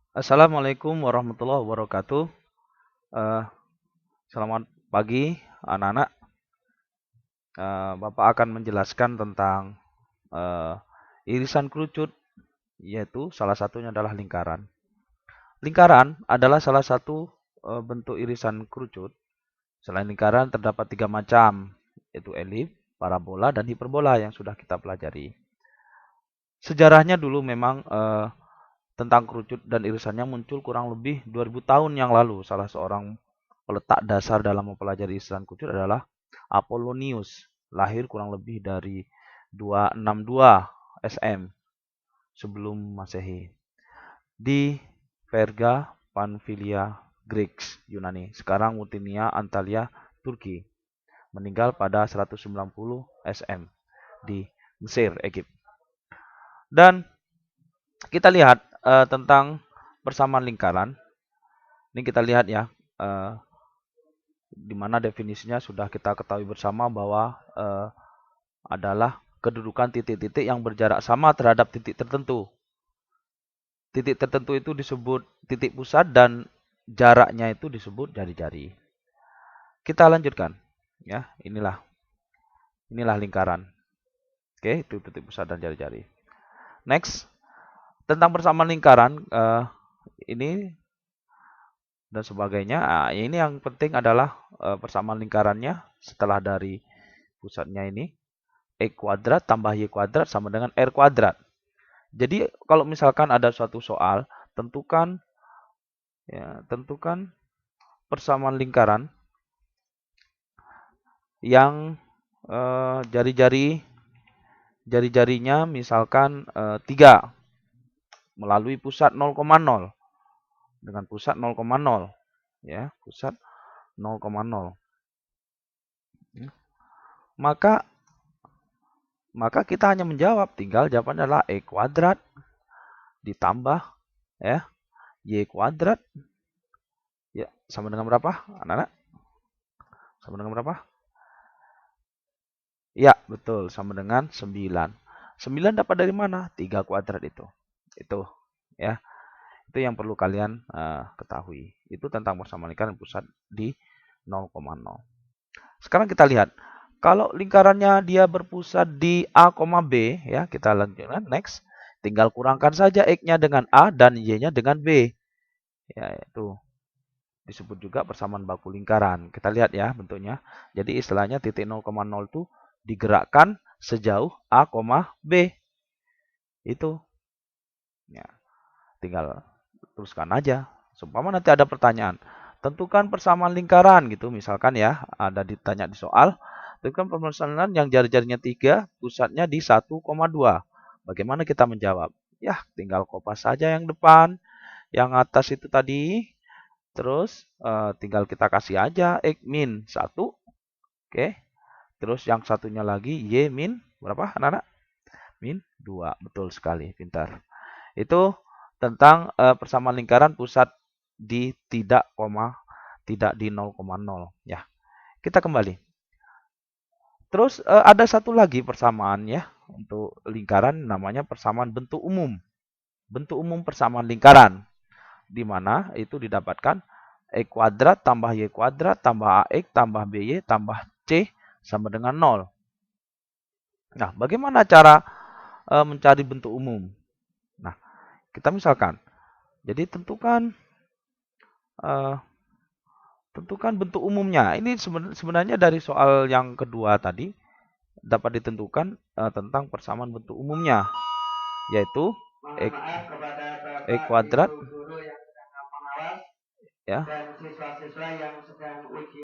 Assalamualaikum warahmatullahi wabarakatuh. Eh, Selamat pagi, anak-anak. Bapak akan menjelaskan tentang eh, irisan kerucut, yaitu salah satunya adalah lingkaran. Lingkaran adalah salah satu bentuk irisan kerucut. Selain lingkaran, terdapat tiga macam, yaitu elip, parabola, dan hiperbola yang sudah kita pelajari. Sejarahnya dulu memang tentang kerucut dan irisannya muncul kurang lebih 2000 tahun yang lalu. Salah seorang peletak dasar dalam mempelajari irisan kerucut adalah Apollonius, lahir kurang lebih dari 262 SM sebelum Masehi di Perga, Pamfilia, Greeks, Yunani. Sekarang Mutinia, Antalya, Turki. Meninggal pada 190 SM di Mesir, Egypt. Dan kita lihat tentang persamaan lingkaran. Ini kita lihat ya, di mana definisinya sudah kita ketahui bersama bahwa adalah kedudukan titik-titik yang berjarak sama terhadap titik tertentu. Titik tertentu itu disebut titik pusat dan jaraknya itu disebut jari-jari. Kita lanjutkan, ya. Inilah lingkaran. Oke, itu titik pusat dan jari-jari. Next, tentang persamaan lingkaran ini dan sebagainya. Ini yang penting adalah persamaan lingkarannya setelah dari pusatnya ini. E kuadrat tambah Y kuadrat sama dengan R kuadrat. Jadi kalau misalkan ada suatu soal, tentukan persamaan lingkaran yang jari-jarinya misalkan 3 melalui pusat 0,0 dengan pusat 0,0 ya, pusat 0,0. Maka kita hanya menjawab, tinggal jawabannya adalah E kuadrat ditambah ya Y kuadrat ya sama dengan berapa, anak-anak? Sama dengan berapa? Ya, betul, sama dengan 9. 9 dapat dari mana? 3 kuadrat itu. Itu ya. Itu yang perlu kalian ketahui. Itu tentang persamaan lingkaran pusat di 0,0. Sekarang kita lihat. Kalau lingkarannya dia berpusat di A, B, ya, kita lanjutkan next. Tinggal kurangkan saja X-nya dengan A dan Y-nya dengan B. Ya, itu disebut juga persamaan baku lingkaran. Kita lihat ya bentuknya. Jadi istilahnya titik 0,0 itu digerakkan sejauh A, B. Itu. Ya, tinggal teruskan aja. Seumpama nanti ada pertanyaan. Tentukan persamaan lingkaran gitu. Misalkan ya, ada ditanya di soal. Tentukan persamaan yang jari-jarinya 3, pusatnya di 1,2. Bagaimana kita menjawab? Ya, tinggal kopas saja yang depan. Yang atas itu tadi. Terus tinggal kita kasih aja X min 1. Oke. Terus yang satunya lagi Y min berapa anak-anak? Min 2. Betul sekali, pintar. Itu tentang persamaan lingkaran pusat di tidak di 0,0 ya. Kita kembali. Terus ada satu lagi persamaan ya untuk lingkaran, namanya persamaan bentuk umum. Bentuk umum persamaan lingkaran, di mana itu didapatkan E kuadrat tambah Y kuadrat tambah AX tambah BY tambah C sama dengan 0. Nah, bagaimana cara mencari bentuk umum? Nah, kita misalkan, jadi tentukan bentuk umumnya. Ini sebenarnya dari soal yang kedua tadi dapat ditentukan tentang persamaan bentuk umumnya, yaitu E kuadrat ya